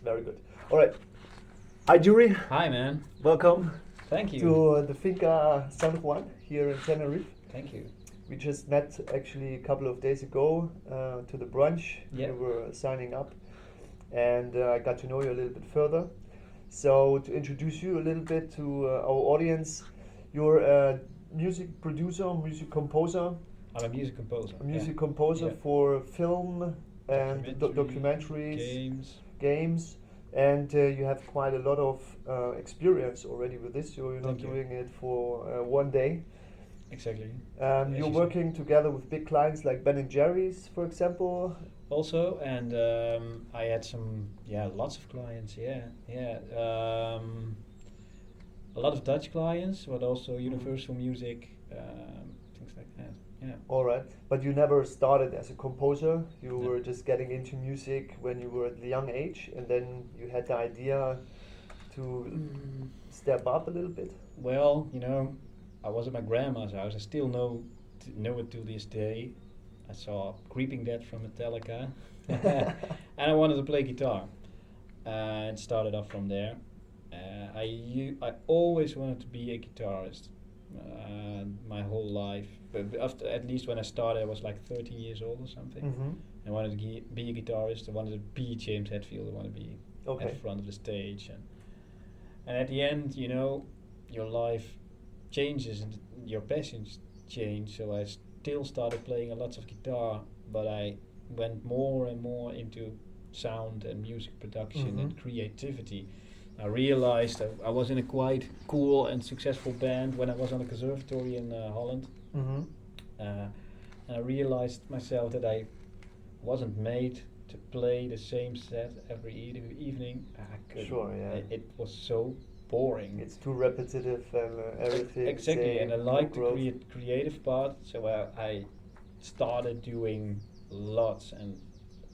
Very good. All right. Hi, Djuri. Hi, man. Welcome Thank you. to the Finca San Juan here in Tenerife. Thank you. We just met actually a couple of days ago to the brunch. Yeah. We were signing up, and I got to know you a little bit further. So, to introduce you a little bit to our audience, you're a music producer, music composer, I'm a music composer. a music composer Yeah. for film and documentaries, games, and you have quite a lot of experience already with this. So you're not Thank you. doing it for one day. Exactly. You're As you said. working together with big clients like Ben and Jerry's, for example. Also, and I had lots of clients. A lot of Dutch clients, but also Universal Music, things like that. Yeah. All right, but you never started as a composer. You No. were just getting into music when you were at the young age, and then you had the idea to step up a little bit. Well, I was at my grandma's house. I still know it to this day. I saw Creeping Dead from Metallica, and I wanted to play guitar. And started off from there. I always wanted to be a guitarist my whole life. But after, at least when I started, I was like 13 years old or something. Mm-hmm. I wanted to be a guitarist. I wanted to be James Hetfield. I wanted to be Okay. at the front of the stage. And at the end, your life changes and your passions change. So I still started playing a lot of guitar, but I went more and more into sound and music production and creativity. I realized I was in a quite cool and successful band when I was on the conservatory in Holland. Mm-hmm. And I realized myself that I wasn't made to play the same set every evening. I couldn't. Sure, yeah. It was so boring. It's too repetitive and everything. Exactly, same, and I no like the growth. creative part, so I started doing lots and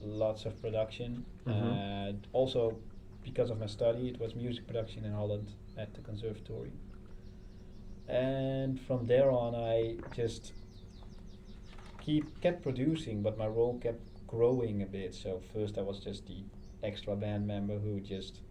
lots of production. And also, because of my study, it was music production in Holland at the conservatory. And from there on, I just kept producing, but my role kept growing a bit. So first, I was just the extra band member who just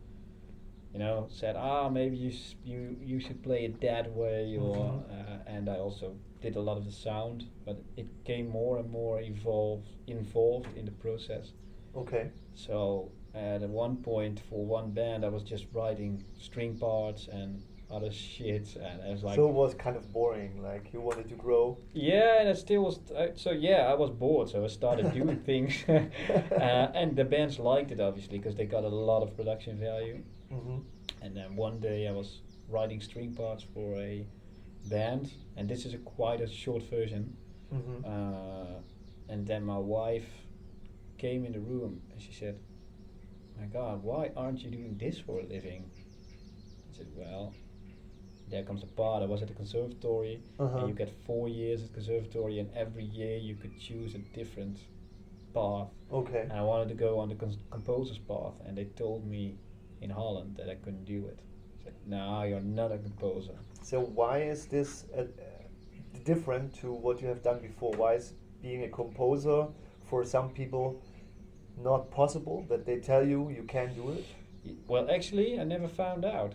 said, maybe you should play it that way, or and I also did a lot of the sound, but it came more and more involved in the process. Okay. So at one point for one band, I was just writing string parts and other shit, and I was like, So it was kind of boring. Like you wanted to grow. yeah, and it still was. I was bored, so I started doing things, and the bands liked it obviously because they got a lot of production value. Mm-hmm. And then one day I was writing string parts for a band, and this is quite a short version. Mm-hmm. And then my wife came in the room and she said, "My God, why aren't you doing this for a living?" I said, "Well, there comes the part. I was at the conservatory, and you get 4 years at conservatory, and every year you could choose a different path. Okay. And I wanted to go on the composer's path, and they told me in Holland that I couldn't do it. I said, "No, you're not a composer." So why is this different to what you have done before? Why is being a composer for some people not possible? That they tell you can't do it? Well, actually, I never found out.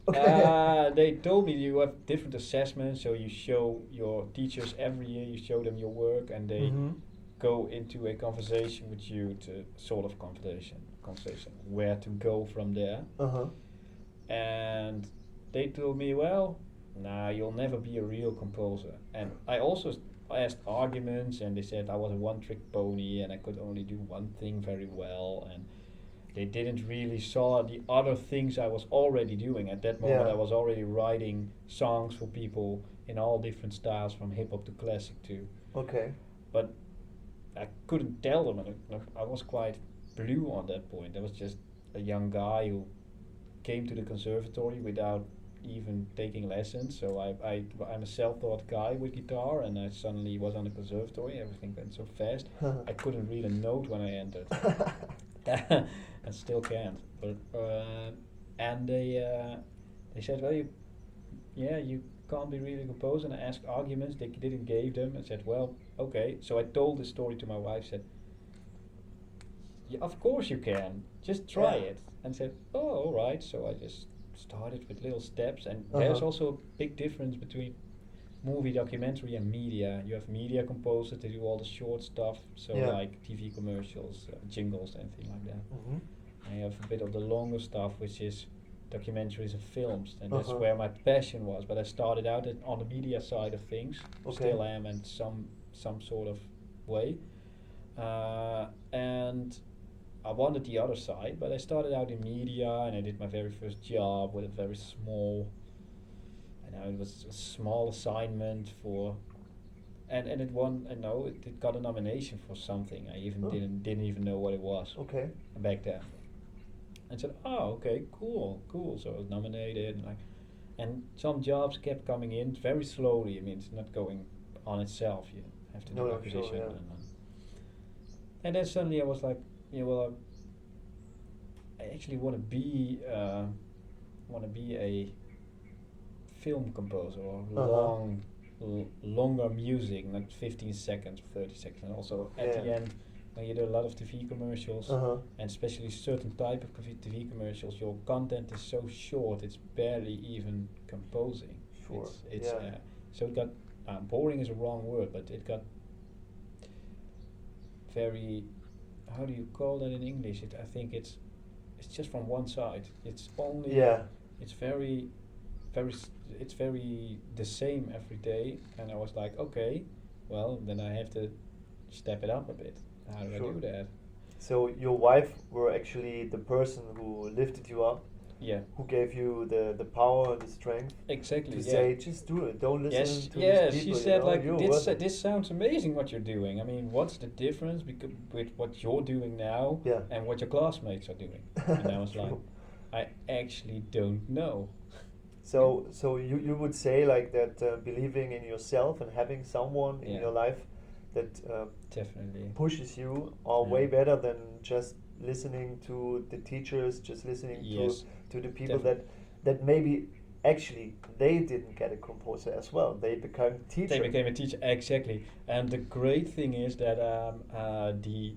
Okay. They told me you have different assessments, so you show your teachers every year, you show them your work, and they go into a conversation with you to sort of conversation where to go from there. Uh-huh. And they told me, well, nah, you'll never be a real composer. And I also asked arguments, and they said I was a one-trick pony and I could only do one thing very well, and they didn't really saw the other things I was already doing. At that moment, Yeah. I was already writing songs for people in all different styles, from hip-hop to classic too. Okay. But I couldn't tell them, and I was quite blue on that point. I was just a young guy who came to the conservatory without even taking lessons. So I'm a self-taught guy with guitar, and I suddenly was on the conservatory. Everything went so fast. I couldn't read a note when I entered. I still can't. But and they said, well, you can't be really a composer. And I asked arguments. They didn't give them. I said, well, okay. So I told the story to my wife. Said, yeah, of course you can. Just try Yeah. it. And said, oh, all right. So I just started with little steps. And there's Uh-huh. also a big difference between movie, documentary, and media. You have media composers, they do all the short stuff, so Yeah. like TV commercials, jingles, anything like that. Mm-hmm. And you have a bit of the longer stuff, which is documentaries and films, and that's Uh-huh. where my passion was. But I started out on the media side of things, Okay. still am in some sort of way, and I wanted the other side, but I started out in media, and I did my very first job with a very small, I know it was a small assignment for, and it won. I know it got a nomination for something. I even Oh, didn't even know what it was okay. back then. And said, oh, okay, cool, cool. So I was nominated, and like, and some jobs kept coming in very slowly. I mean, it's not going on itself. You have to No, do no, sure, acquisition, yeah. and then suddenly I was like, yeah, well, I actually want to be a film composer or Uh-huh. longer music, not 15 seconds or 30 seconds. And also at Yeah. the end, when you do a lot of TV commercials, Uh-huh. and especially certain type of TV commercials, your content is so short, it's barely even composing. Sure. It's Yeah. so it got boring is a wrong word, but it got very, how do you call that in English? I think it's just from one side. It's only Yeah. it's very it's very the same every day, and I was like, okay, well then I have to step it up a bit. How do I Sure. do that? So your wife were actually the person who lifted you up, Yeah, who gave you the power, the strength exactly. to Yeah. say, just do it. Don't listen Yes, to these yeah. She people. said like You're worth it. this sounds amazing what you're doing. I mean, what's the difference with what you're doing now Yeah. and what your classmates are doing? And I was like, True. I actually don't know. And So you would say like that, believing in yourself and having someone in yeah, your life that definitely. pushes you are Yeah. way better than just listening to the teachers, just listening Yes, to the people definitely. that maybe actually they didn't get a composer as well. They became They teacher. became a teacher exactly, and the great thing is that the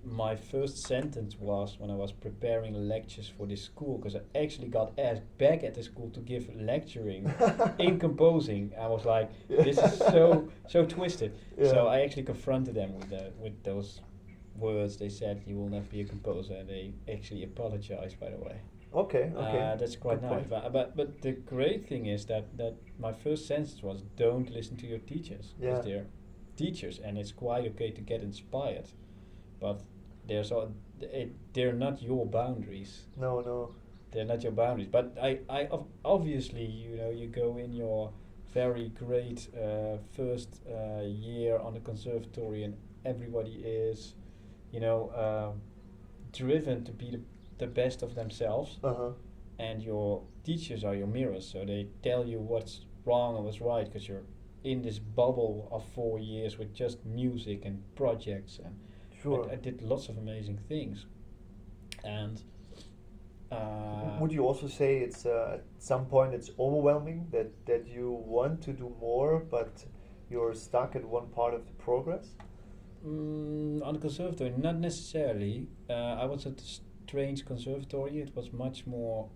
my first sentence was when I was preparing lectures for this school, because I actually got asked back at the school to give lecturing in composing. I was like, this is so twisted. Yeah. So I actually confronted them with those words. They said you will never be a composer, and they actually apologized, by the way. Okay. Okay. That's quite Good nice. point. But the great thing is that my first sentence was, don't listen to your teachers, because Yeah. they're teachers, and it's quite okay to get inspired, but they're not your boundaries. No. No. They're not your boundaries. But obviously, you know, you go in your very great first year on the conservatory, and everybody is, you know, driven to be the best of themselves, Uh huh. and your teachers are your mirrors, so they tell you what's wrong and what's right, because you're in this bubble of 4 years with just music and projects, and Sure. I did lots of amazing things, and Would you also say it's at some point it's overwhelming that you want to do more, but you're stuck at one part of the progress? on the conservatory, not necessarily. I was at a strange conservatory. It was much more.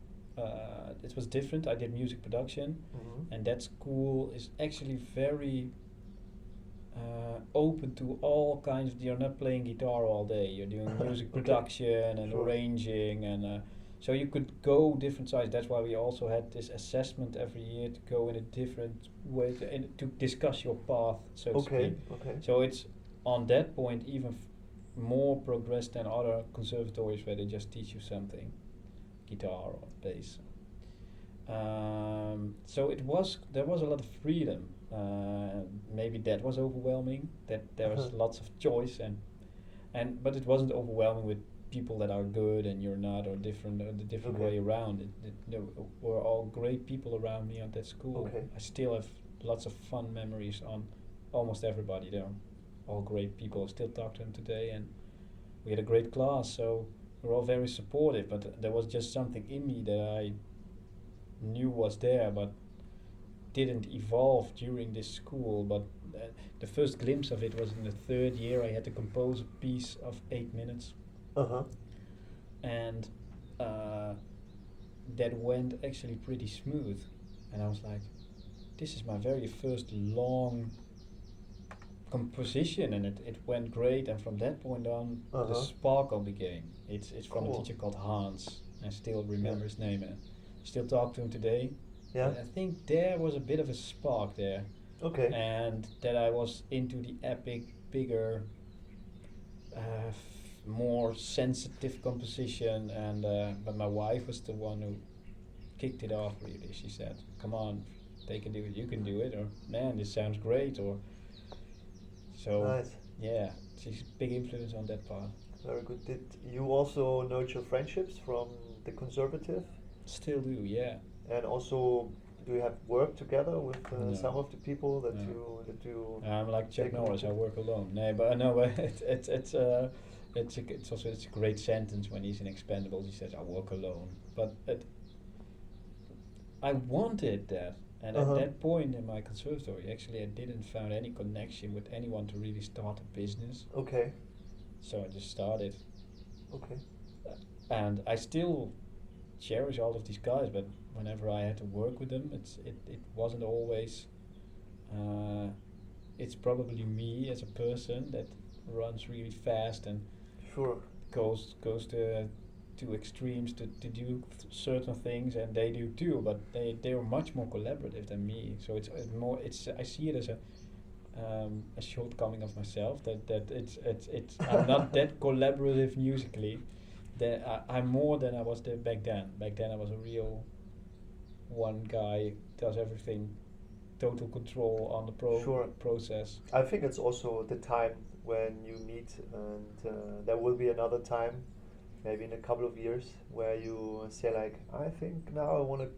It was different. I did music production, Mm-hmm. and that school is actually very open to all kinds. You're not playing guitar all day. You're doing music Okay. production and Sure. arranging, and so you could go different sides. That's why we also had this assessment every year to go in a different way to discuss your path, so to Okay. speak. Okay. So it's on that point even more progressed than other conservatories where they just teach you something, guitar or bass. So there was a lot of freedom. Maybe that was overwhelming. That there was Uh-huh. lots of choice, and but it wasn't overwhelming with people that are good and you're not, or different, or the different Okay. way around. There were all great people around me at that school. Okay. I still have lots of fun memories on almost everybody there. All great people. I still talk to them today, and we had a great class. So we were all very supportive. But there was just something in me that I knew was there, but didn't evolve during this school. But the first glimpse of it was in the third year. I had to compose a piece of 8 minutes, Uh-huh. and uh, that went actually pretty smooth. And I was like, this is my very first long composition, and it went great. And from that point on, the Uh-huh. sparkle began. It's from a Cool. teacher called Hans. I still Yeah. remember his name. And still talk to him today. Yeah. And I think there was a bit of a spark there, Okay. and that I was into the epic, bigger, more sensitive composition. And but my wife was the one who kicked it off. Really, she said, "Come on, they can do it. You can do it." Or, "Man, this sounds great." Or so. Nice. Yeah, she's a big influence on that part. Very good. Did you also nurture friendships from the conservative? Still do, yeah. And also, do you have worked together with some No, of the people that no. you I'm like Chuck take Norris. I connected? work alone. No, but no, but it's a great sentence when he's in Expendables. He says, "I work alone." But I wanted that, and at Uh-huh. that point in my conservatory, actually, I didn't find any connection with anyone to really start a business. Okay. So I just started, Okay. and I still cherish all of these guys. But whenever I had to work with them, it wasn't always. Uh, it's probably me as a person that runs really fast and Sure. goes to extremes to do certain things, and they do too. But they are much more collaborative than me. So it's more. It's I see it as a shortcoming of myself, that it's I'm not that collaborative musically. That I'm more than I was there back then. Back then I was a real one guy, does everything, total control on the Sure. process. I think it's also the time when you meet, and there will be another time, maybe in a couple of years, where you say like, I think now I want to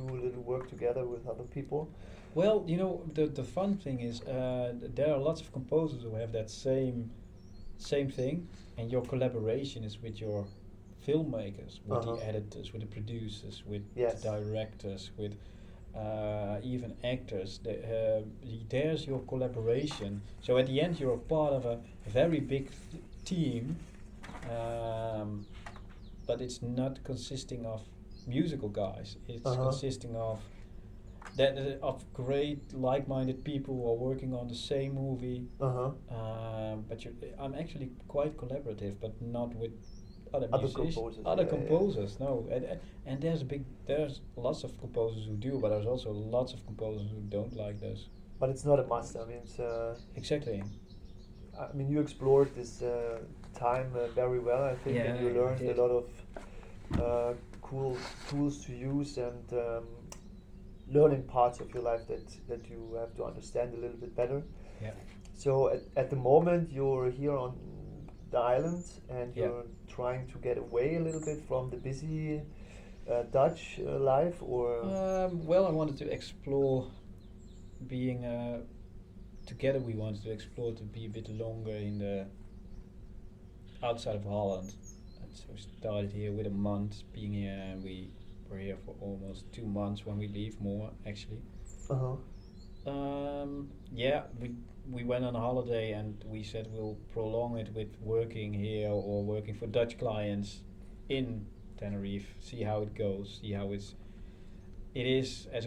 do a little work together with other people. Well, the fun thing is, there are lots of composers who have that same thing, and your collaboration is with your filmmakers, with Uh-huh. the editors, with the producers, with Yes. the directors, with even actors. There's your collaboration. So at the end, you're a part of a very big team, um, but it's not consisting of musical guys. It's Uh-huh. consisting of great like-minded people who are working on the same movie. Uh-huh. But I'm actually quite collaborative, but not with other Other musicians, composers, other yeah, yeah. composers. No, and there's lots of composers who do, but there's also lots of composers who don't like this. But it's not a must. I mean, Exactly. I mean, you explored this time very well, I think, and Yeah, you I learned a did. lot of cool tools to use, and learning parts of your life that you have to understand a little bit better. Yeah. So at the moment, you're here on the island, and Yeah. you're trying to get away a little bit from the busy Dutch life, or Well, I wanted to explore being together. We wanted to explore to be a bit longer in the outside of Holland, and so we started here with a month being here, and we were here for almost 2 months when we leave. More actually. uh-huh. Yeah, we went on a holiday, and we said we'll prolong it with working here or working for Dutch clients in Tenerife. See how it goes. See how it is as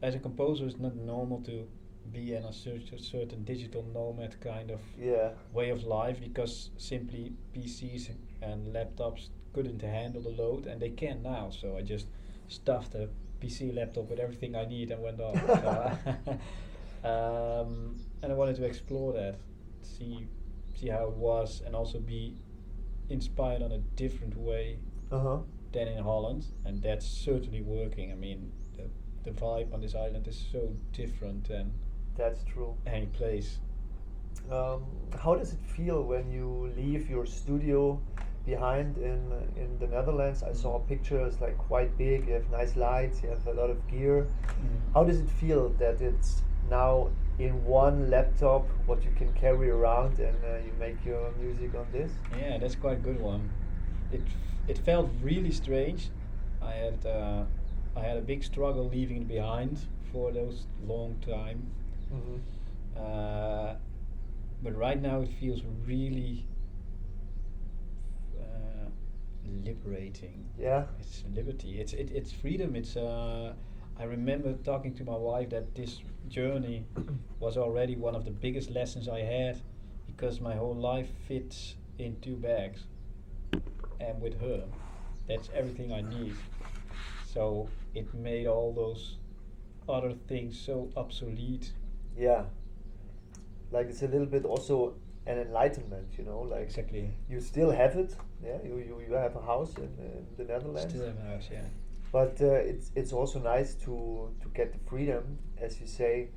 as a composer. It's not normal to be in a certain digital nomad kind of Yeah. way of life, because simply PCs and laptops couldn't handle the load, and they can now. So I just stuffed a PC laptop with everything I need and went off. And I wanted to explore that, see how it was, and also be inspired on a different way Uh-huh. than in Holland, and that's certainly working. I mean, the vibe on this island is so different than That's true. any place. How does it feel when you leave your studio behind in the Netherlands? I saw pictures, like, quite big. You have nice lights. You have a lot of gear. How does it feel that it's now in one laptop, what you can carry around, and you make your music on this? Yeah, that's quite a good one. It felt really strange. I had a big struggle leaving it behind for those long time. Mm-hmm. But right now it feels really liberating. Yeah. It's liberty. It's freedom. It's I remember talking to my wife that this journey was already one of the biggest lessons I had, because my whole life fits in 2 bags, and with her, that's everything I need. So it made all those other things so obsolete. Yeah. Like it's a little bit also an enlightenment, you know, like Exactly. you still have it. Yeah, you have a house in the Netherlands, Still have a house, yeah. but it's also nice to get the freedom, as you say,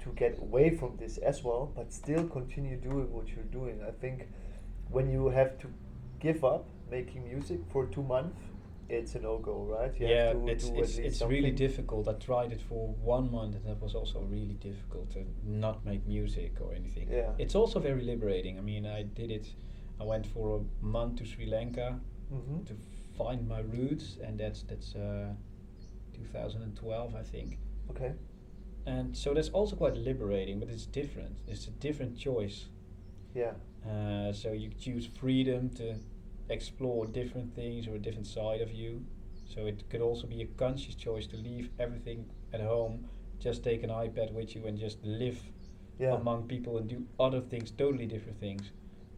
to get away from this as well, but still continue doing what you're doing. I think when you have to give up making music for 2 months, it's a no go, right? You have Yeah, to it's do at it's least it's really something. difficult. I tried it for 1 month, and that was also really difficult to not make music or anything. Yeah. It's also very liberating. I mean, I did it. I went for a month to Sri Lanka Mm-hmm. to find my roots, and that's 2012, I think. Okay. And so that's also quite liberating, but it's different. It's a different choice. Yeah. So you choose freedom to explore different things or a different side of you. So it could also be a conscious choice to leave everything at home, just take an iPad with you and just live Yeah. among people and do other things, totally different things.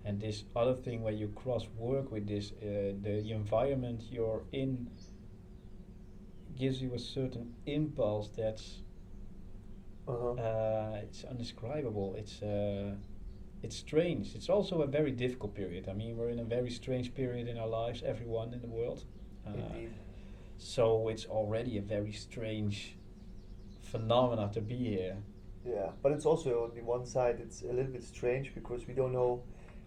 And this other thing where you cross work with this, the environment you're in gives you a certain impulse that's Uh-huh. it's undescribable. It's strange. It's also a very difficult period. I mean, we're in a very strange period in our lives, everyone in the world. Indeed. So it's already a very strange phenomena to be here. Yeah, but it's also on the one side it's a little bit strange because we don't know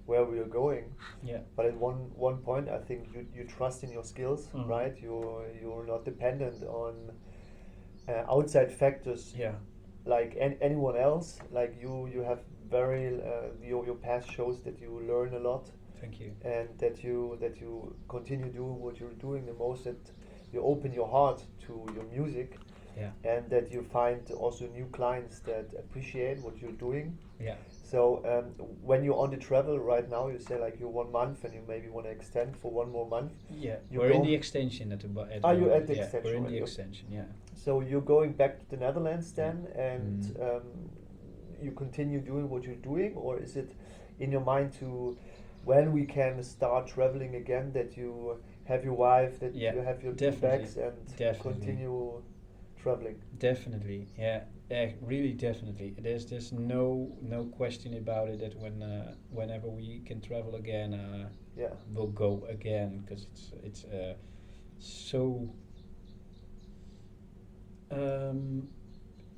where we are going. Yeah. But at one point, I think you trust in your skills, Mhm. right? You're not dependent on outside factors Yeah. like anyone else. Like you have very your past shows that you learn a lot, Thank you. and that you continue doing what you're doing the most. That you open your heart to your music, Yeah. and that you find also new clients that appreciate what you're doing. Yeah. So when you're on the travel right now, you say like you're 1 month and you maybe want to extend for one more month. Yeah. You We're in go. the extension at at the Are you moment. at the Yeah. We're extension in the already? Okay. extension. Yeah. So you're going back to the Netherlands Yeah. then, and Mhm. you continue doing what you're doing, or is it in your mind to when we can start traveling again that you have your wife, that Yeah. you have your two Definitely. bags and Definitely. continue traveling? Definitely, yeah, really, definitely. There's no question about it that whenever we can travel again, Yeah. we'll go again, because it's so um,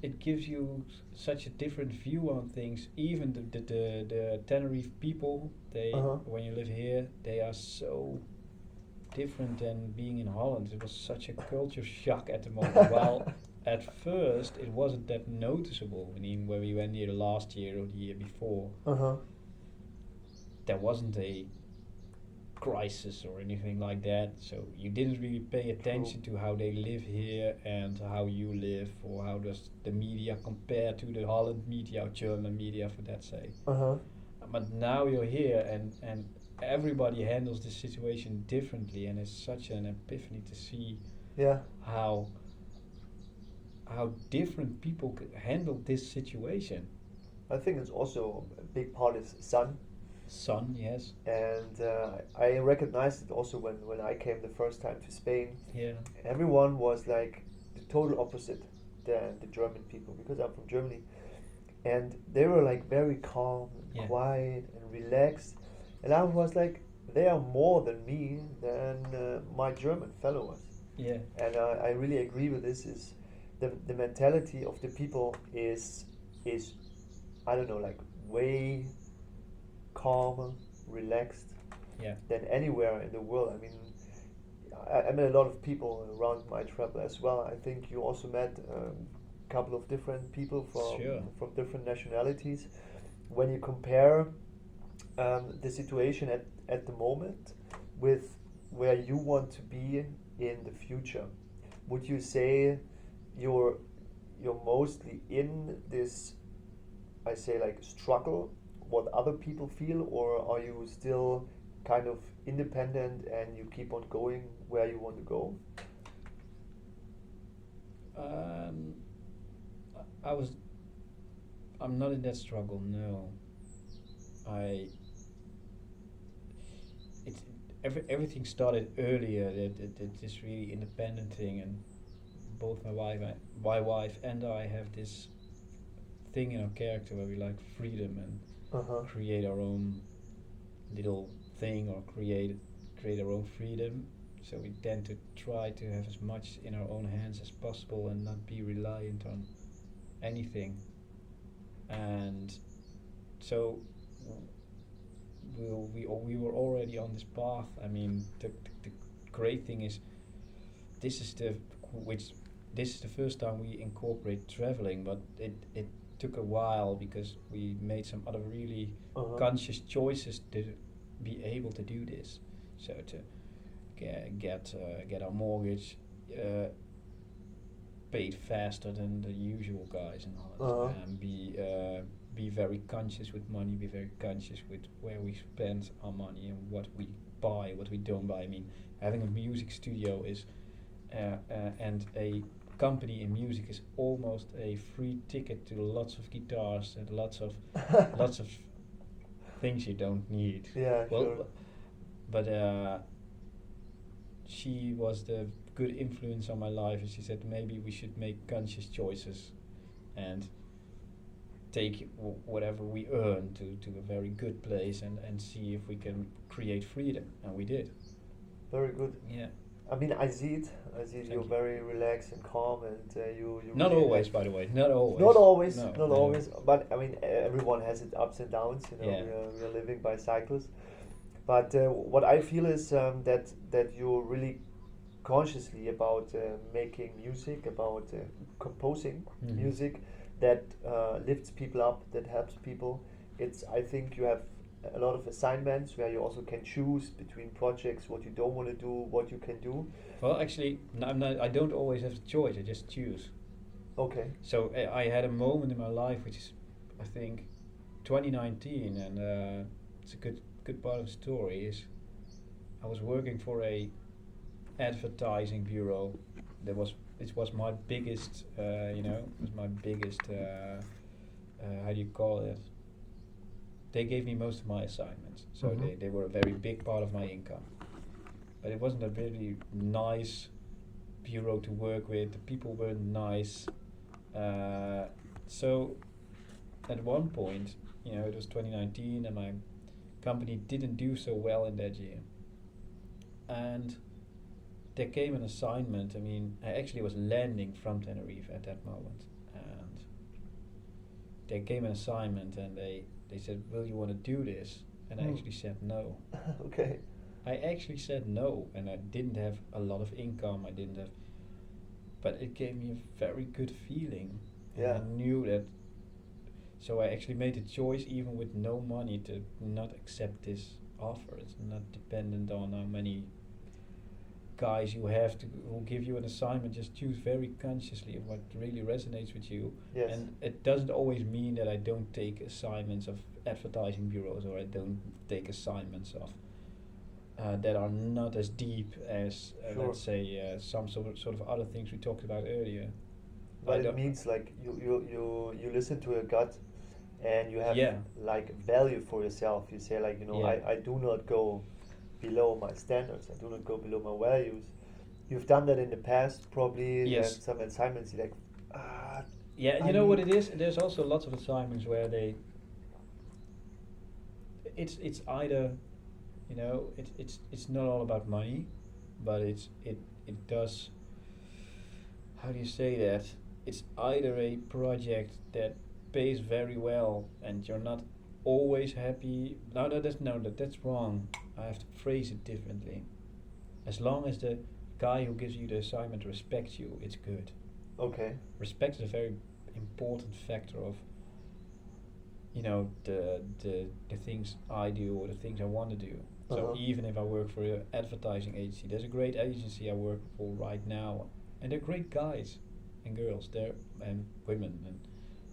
it gives you such a different view on things. Even the Tenerife people, Uh they huh. when you live here, they are so different than being in Holland. It was such a culture shock at the moment. While at first it wasn't that noticeable. I mean, when we went here last year or the year before, Uh huh. there wasn't a crisis or anything like that. So you didn't really pay True. attention to how they live here and how you live, or how does the media compare to the Holland media or German media, for that sake. Uh huh. But now you're here, and everybody handles this situation differently, and it's such an epiphany to see Yeah. how different people could handle this situation. I think it's also a big part is sun, Sun, yes, and I recognized it also when I came the first time to Spain. yeah, Everyone was like the total opposite than the German people because I'm from Germany, and they were like very calm and yeah, quiet and relaxed, and I was like they are more than me than my German followers, yeah, and I really agree with this. Is the mentality of the people is I don't know like way calmer, relaxed yeah, than anywhere in the world. I mean, I met a lot of people around my travel as well. I think you also met a couple of different people sure, from different nationalities. When you compare the situation at the moment with where you want to be in the future, would you say you're you're mostly in this I say like struggle what other people feel, or are you still kind of independent and you keep on going where you want to go? Um, I was. I'm not in that struggle. No, I. It's everything started earlier. That this really independent thing, and both my wife and I have this thing in our character where we like freedom and Uh-huh. create our own little thing or create our own freedom. So we tend to try to have as much in our own hands as possible and not be reliant on anything. And so we were already on this path. I mean, the great thing is this is the which this is the first time we incorporate traveling, but it took a while because we made some other really Uh-huh. conscious choices to be able to do this. So to get our mortgage paid faster than the usual guys in Uh-huh. Holland, and be very conscious with money, be very conscious with where we spend our money and what we buy, what we don't buy. I mean, having a music studio is and a company in music is almost a free ticket to lots of guitars and lots of things you don't need. Yeah, Well, sure. but she was the good influence on my life, and she said maybe we should make conscious choices and take whatever we earn to a very good place and see if we can create freedom, and we did. Very good. Yeah. I mean, I see it. I see Thank you're you. very relaxed and calm, and you Not really always, by the way. Not always. not always, No, not no. always. But I mean, everyone has its ups and downs. You know, Yeah. we are living by cycles. But what I feel is that you're really consciously about making music, about composing Mhm. music that lifts people up, that helps people. It's I think you have a lot of assignments where you also can choose between projects what you don't want to do, what you can do. Well, actually, I don't always have the choice. I just choose. Okay. So I had a moment in my life, which is, I think, 2019, and it's a good part of the story. Is I was working for a advertising bureau. It was my biggest, it was my biggest. How do you call it? They gave me most of my assignments, so Mhm. they were a very big part of my income. But it wasn't a really nice bureau to work with. The people weren't nice. So at one point, it was 2019, and my company didn't do so well in that year. And there came an assignment. I mean, I actually was landing from Tenerife at that moment, and there came an assignment, and they said, "Will you want to do this?" And I Hmm. actually said no. Okay. I actually said no, and I didn't have a lot of income. I didn't have, but it gave me a very good feeling, and Yeah. I knew that. So I actually made a choice, even with no money, to not accept this offer. It's not dependent on how many guys you have to who give you an assignment. Just choose very consciously of what really resonates with you. Yes. And it doesn't always mean that I don't take assignments of advertising bureaus, or I don't take assignments of that are not as deep as Sure. let's say some sort of other things we talked about earlier. I But it don't. means like you listen to your gut, and you have Yeah. like value for yourself. You say like Yeah. I do not go below my standards. I do not go below my values. You've done that in the past, probably. Yes. Some assignments you're like, ah, Yeah, I you know what need. it is? There's also lots of assignments where it's either, it's not all about money, but it does, how do you say that? It's either a project that pays very well and you're not always happy. That's wrong. I have to phrase it differently. As long as the guy who gives you the assignment respects you, it's good. Okay. Respect is a very important factor of the things I do or the things I want to do. So Uh-huh. even if I work for an advertising agency, there's a great agency I work for right now, and they're great guys and girls there and women, and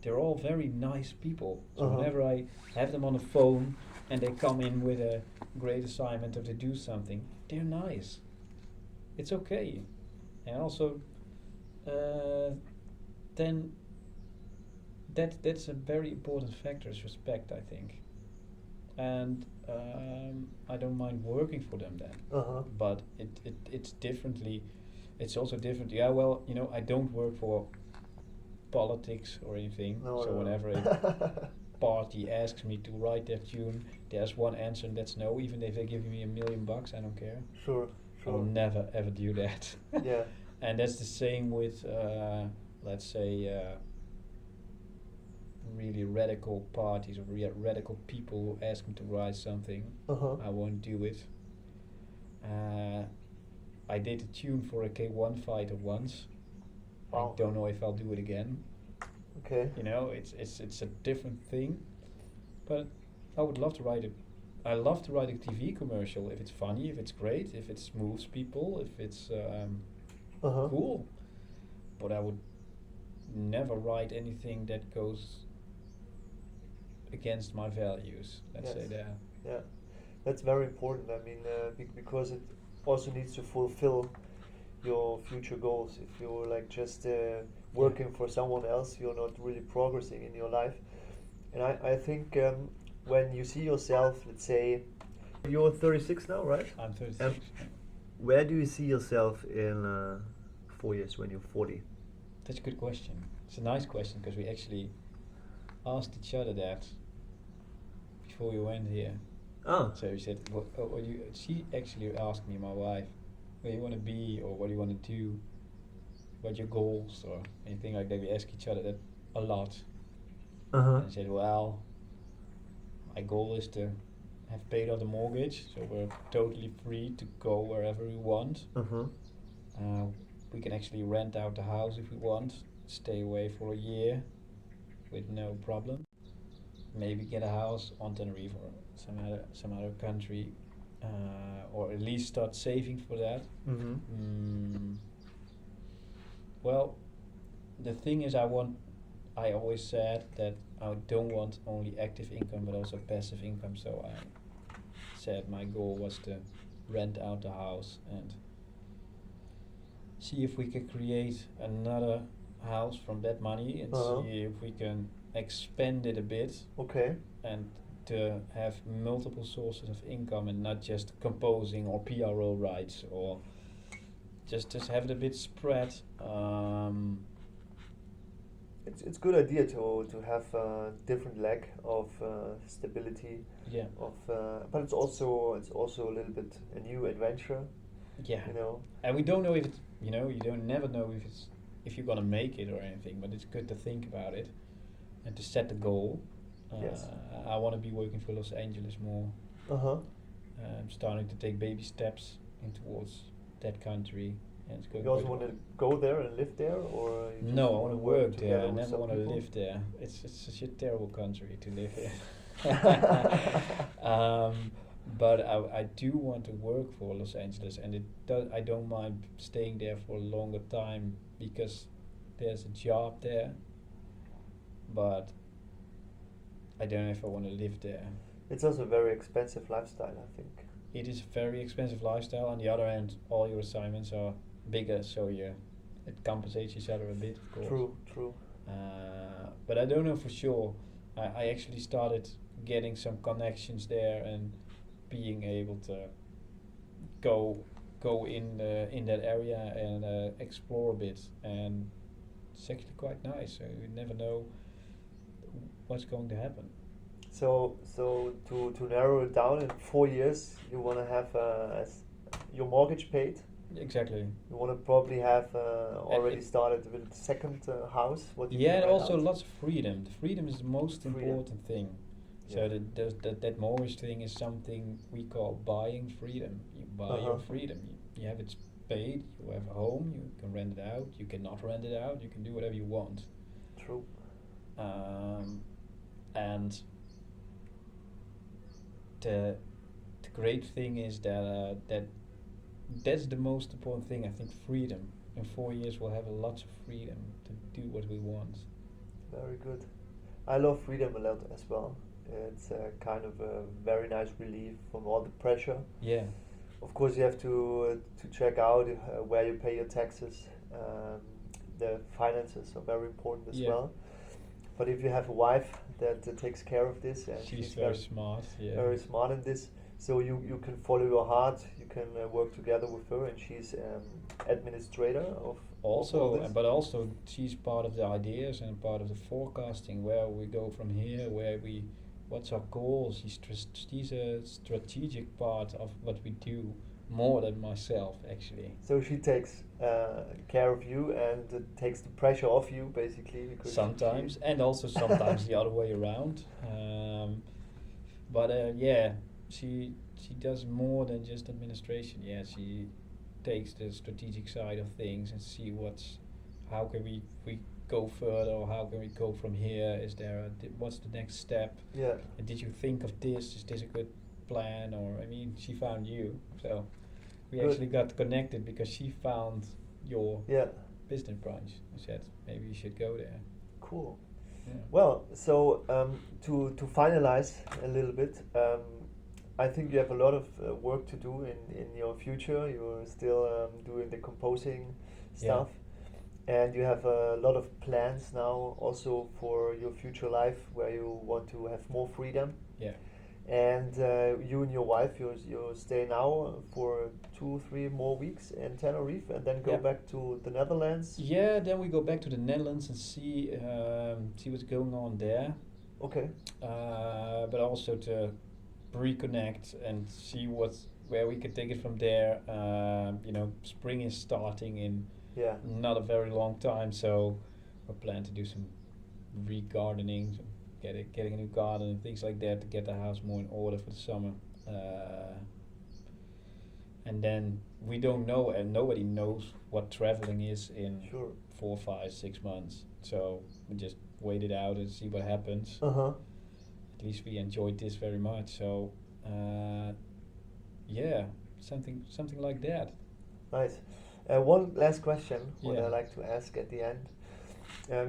they're all very nice people. So Uh-huh. whenever I have them on the phone, and they come in with a great assignment or to do something, they're nice. It's okay. And also, then that's a very important factor is respect, I think. And I don't mind working for them then. Uh-huh. But it's differently. It's also different. Yeah, well, I don't work for politics or anything. No, So no. whenever a party asks me to write their tune, there's one answer and that's no. Even if they give me $1 million, I don't care. Sure, I will sure. never ever do that. Yeah. And that's the same with, let's say, really radical parties or radical people who ask me to write something. Uh-huh. I won't do it. I did a tune for a K1 fighter once. Wow. I don't know if I'll do it again. Okay. It's a different thing, but I would love to write it. I love to write a TV commercial if it's funny, if it's great, if it moves people, if it's Uh-huh. cool. But I would never write anything that goes against my values. Let's say Yes. that. Yeah. That's very important. I mean, because it also needs to fulfill your future goals. If you're like just working for someone else, you're not really progressing in your life. And I think when you see yourself, let's say, you're 36 now, right? I'm 36. Where do you see yourself in 4 years when you're 40? That's a good question. It's a nice question because we actually asked each other that before we went here. Oh. So we said, she actually asked me, my wife, where you want to be or what do you want to do, what your goals or anything like that. We ask each other that a lot. Uh-huh. And I said, well, my goal is to have paid off the mortgage, so we're totally free to go wherever we want. Uh-huh. We can actually rent out the house if we want, stay away for a year with no problem. Maybe get a house on Tenerife or some other country, or at least start saving for that. Mm-hmm. Well, the thing is, I always said that I don't want only active income but also passive income. So I said my goal was to rent out the house and see if we could create another house from that money and see if we can expand it a bit. Okay. And to have multiple sources of income and not just composing or PRO rights or just have it a bit spread. It's good idea to have a different leg of stability. Yeah. But it's also a little bit a new adventure. Yeah. You know. And we don't know if it's you don't never know if you're gonna make it or anything. But it's good to think about it and to set the goal. Yes. I want to be working for Los Angeles more. Uh-huh. I'm starting to take baby steps in towards that country, and it's going. You also quite want to well. go there and live there, or you just No, I want to work there. together I with never some want to people? live there. It's such a terrible country to live in. But I do want to work for Los Angeles, and I don't mind staying there for a longer time because there's a job there. But I don't know if I want to live there. It's also a very expensive lifestyle, I think. It is a very expensive lifestyle. On the other hand, all your assignments are bigger, so it compensates each other a bit, of course. True. But I don't know for sure. I actually started getting some connections there and being able to go in that area and explore a bit, and it's actually quite nice. So you never know what's going to happen. So to narrow it down, in 4 years you want to have your mortgage paid. Exactly. You want to probably have already started with the second house. What you Yeah, can and rent also out. lots of freedom. The freedom is the most Freedom. important thing. So Yeah. that mortgage thing is something we call buying freedom. You buy your Uh-huh. freedom. You have it paid. You have a home. You can rent it out. You cannot rent it out. You can do whatever you want. True. And the great thing is that's the most important thing. I think freedom. In 4 years, we'll have lots of freedom to do what we want. Very good. I love freedom a lot as well. It's kind of a very nice relief from all the pressure. Yeah, Of course, you have to check out where you pay your taxes. Um, the finances are very important as yeah. well. But if you have a wife that takes care of this, and She's she's very smart. Yeah. very smart in this, so you can follow your heart. You can work together with her, and she's administrator of all Also, this. but also she's part of the ideas and part of the forecasting. Where we go from here, what's our goals? She's a strategic part of what we do more than myself actually. So she takes care of you and takes the pressure off you, basically, because Sometimes, and also sometimes the other way around. But yeah, she does more than just administration. Yeah, she takes the strategic side of things and see how can we go further, or how can we go from here? Is there what's the next step? Yeah, And did you think of this? Is this a good plan? Or I mean, she found you, so we good. actually got connected because she found your Yeah, business branch. I said maybe you should go there. cool. Yeah. Well, so to finalize a little bit, I think you have a lot of work to do in your future. You're still doing the composing stuff, and you have a lot of plans now also for your future life where you want to have more freedom. Yeah. And you and your wife, you stay now for 2-3 more weeks in Tenerife, and then go Yeah. back to the Netherlands. Yeah, then we go back to the Netherlands and see what's going on there, Okay. but also to reconnect and see where we could take it from there. Spring is starting in Yeah. not a very long time, so we plan to do some re-gardening, getting a new garden and things like that to get the house more in order for the summer. And then we don't know, and nobody knows what traveling is in Sure. 4, 5, 6 months. So we just wait it out and see what happens. Uh huh. At least we enjoyed this very much. So yeah, something like that. Nice. One last question, what Yeah. I like to ask at the end.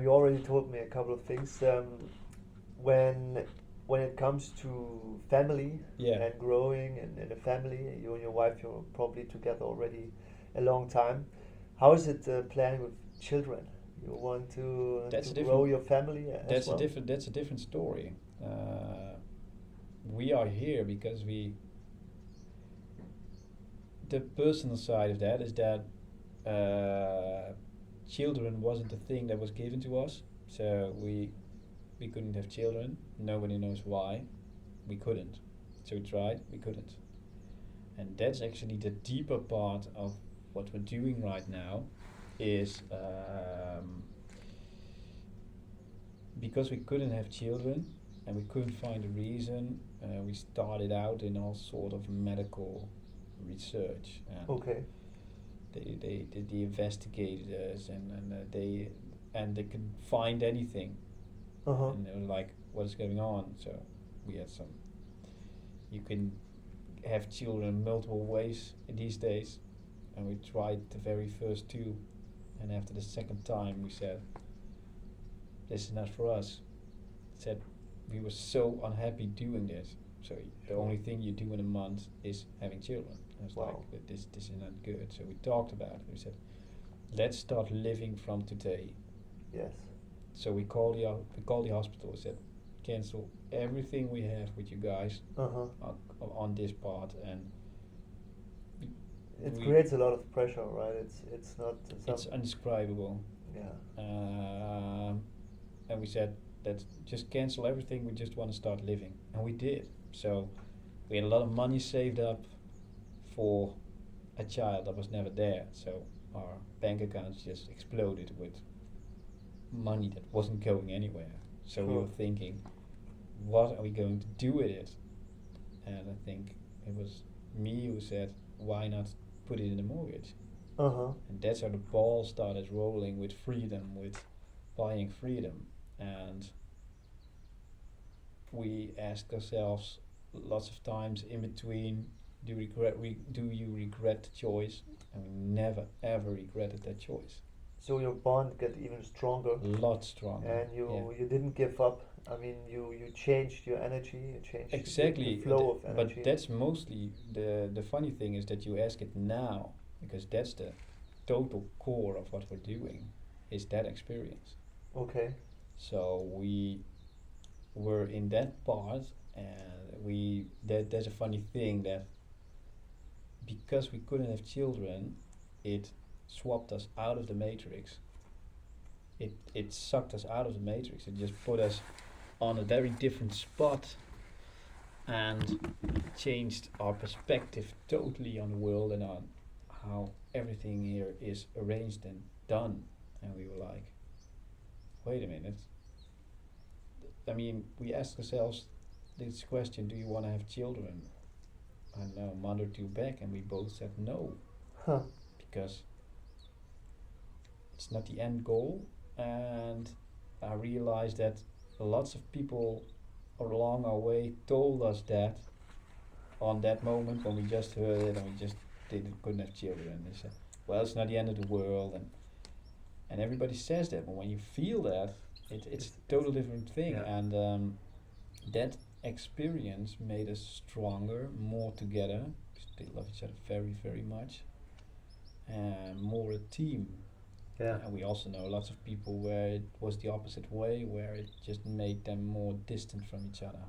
You already told me a couple of things. When it comes to family Yeah. and growing in a family, you and your wife, you're probably together already a long time. How is it planning with children? You want That's to a grow different. your family as That's well? a different story. We are here because the personal side of that is that children wasn't a thing that was given to us, so we couldn't have children. Nobody knows why. We couldn't. So we tried. We couldn't. And that's actually the deeper part of what we're doing right now. Is because we couldn't have children and we couldn't find a reason. We started out in all sort of medical research. And Okay. they investigated us, and they could find anything, Uh huh. and they were like, what is going on? So we had some. You can have children multiple ways these days, and we tried the very first two, and after the second time we said, this is not for us. Said we were so unhappy doing this. So the Sure. only thing you do in a month is having children. I was Wow. like, this is not good. So we talked about it. We said, let's start living from today. Yes. So we called the hospital. We said, cancel everything we have with you guys Uh huh. on this part, and It we- creates a lot of pressure, right? It's not it's something. undescribable. Yeah. And we said, let's just cancel everything. We just want to start living, and we did. So we had a lot of money saved up for a child that was never there. So our bank accounts just exploded with money that wasn't going anywhere. So we Sure. were thinking, what are we going to do with it? And I think it was me who said, why not put it in a mortgage? Uh huh. And that's how the ball started rolling with freedom, with buying freedom. And we asked ourselves lots of times in between, do you regret the choice? And we never ever regretted that choice. So your bond got even stronger, A lot stronger. and you didn't give up I mean, you changed your energy, you changed Exactly, the flow of but energy. that's mostly the funny thing is that you ask it now because that's the total core of what we're doing is that experience. Okay. So we were in that part, and there's a funny thing that because we couldn't have children, it swapped us out of the matrix. It sucked us out of the matrix. It just put us on a very different spot and changed our perspective totally on the world and on how everything here is arranged and done. And we were like, wait a minute. I mean, we asked ourselves this question: do you want to have children? I don't know, a month or two back, and we both said no Huh. because it's not the end goal. And I realized that lots of people along our way told us that on that moment when we just heard it and we just couldn't have children. They said, well, it's not the end of the world, and everybody says that, but when you feel that, it's a total different thing. Yeah. And that experience made us stronger, more together. We still love each other very, very much, and more a team. Yeah. And we also know lots of people where it was the opposite way, where it just made them more distant from each other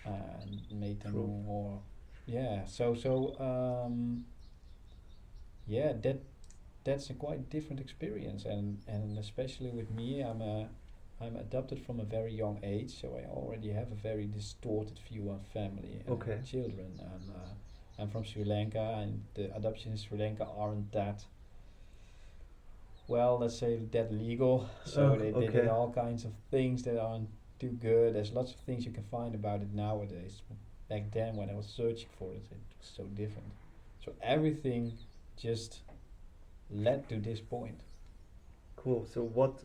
and made them True. more, yeah. Yeah, that's a quite different experience, and especially with me, I'm adopted from a very young age, so I already have a very distorted view on family and Okay. children. And I'm from Sri Lanka, and the adoption in Sri Lanka aren't that well, let's say that legal. So they did Okay. all kinds of things that aren't too good. There's lots of things you can find about it nowadays. But back then, when I was searching for it, it was so different. So everything just led to this point. Cool. So what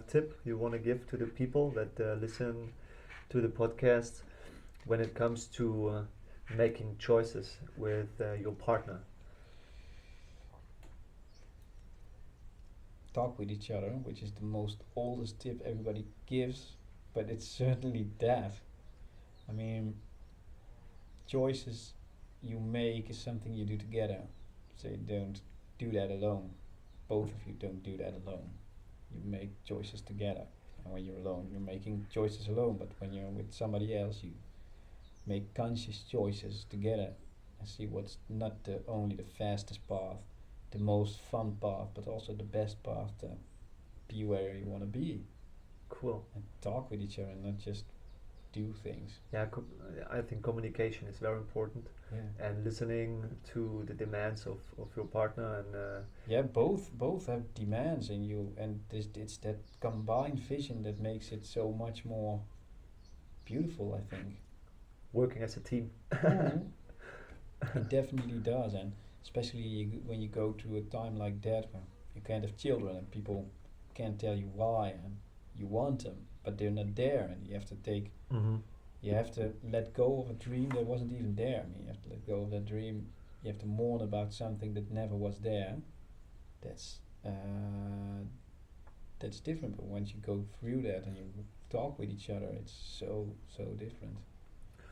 tip you want to give to the people that listen to the podcast when it comes to making choices with your partner? Talk with each other, which is the most oldest tip everybody gives, but it's certainly that. I mean, choices you make is something you do together. So you don't do that alone. Both of you don't do that alone. You make choices together. And when you're alone, you're making choices alone. But when you're with somebody else, you make conscious choices together and see what's not only the fastest path, the most fun path, but also the best path to be where you want to be. Cool. And talk with each other and not just do things. Yeah, I think communication is very important, Yeah. and listening to the demands of your partner and Yeah, both have demands in you, and it's that combined vision that makes it so much more beautiful, I think. working as a team. Mhm. It definitely does, and especially when you go through a time like that where you can't have children and people can't tell you why, and you want them, but they're not there, and you have to take, Mm-hmm. you have to let go of a dream that wasn't even there. I mean, you have to let go of that dream. You have to mourn about something that never was there. That's that's different. But once you go through that and you talk with each other, it's so different.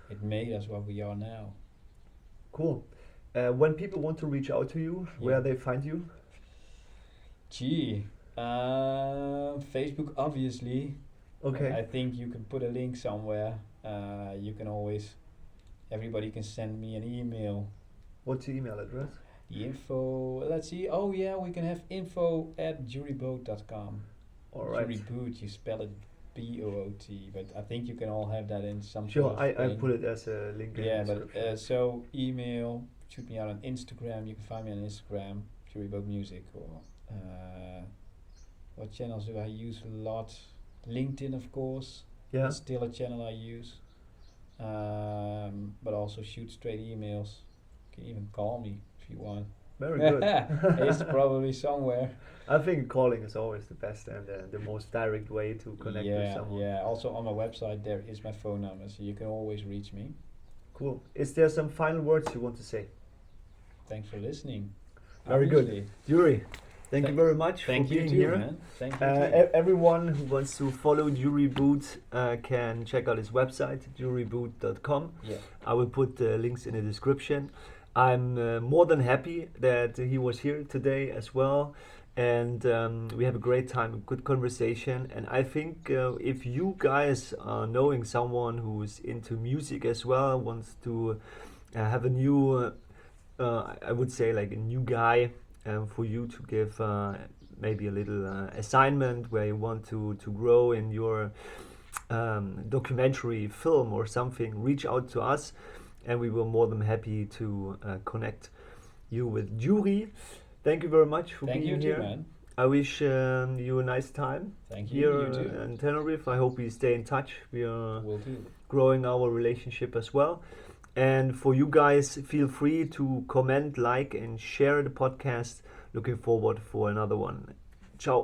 It made us what we are now. Cool. When people want to reach out to you, where Yeah. they find you? Gee, Facebook obviously. Okay. I think you can put a link somewhere. You can always, everybody can send me an email. What's your email address? The info, let's see. Oh yeah, we can have info@djuriboot.com. All right. Djuri Boot, you spell it BOOT, but I think you can all have that in some Sure, sort of I thing. put it as a link in Yeah, the but description. so email, shoot me out on Instagram. You can find me on Instagram, Djuri Boot Music, or what channels do I use a lot? LinkedIn, of course. Yeah. It's still a channel I use. But also shoot straight emails. You can even call me if you want. Very good. It's probably somewhere. I think calling is always the best and the most direct way to connect with Yeah, someone. yeah. Also on my website there is my phone number, so you can always reach me. Cool. Is there some final words you want to say? Thanks for listening. Very good. Obviously. Djuri, Thank you very much Thank for you being too, here. man. Thank you too. Everyone who wants to follow Djuri Boot can check out his website, djuriboot.com. Yeah. I will put links in the description. I'm more than happy that he was here today as well. And we have a great time, a good conversation. And I think if you guys are knowing someone who's into music as well, wants to have a new, I would say like a new guy for you to give maybe a little assignment where you want to grow in your documentary film or something, reach out to us and we were more than happy to connect you with Djuri. Thank you very much for Thank being you too, here. man. I wish you a nice time Thank you. here You too. in Tenerife. I hope we stay in touch. We are Will do. growing our relationship as well. And for you guys, feel free to comment, like, and share the podcast. Looking forward for another one. Ciao.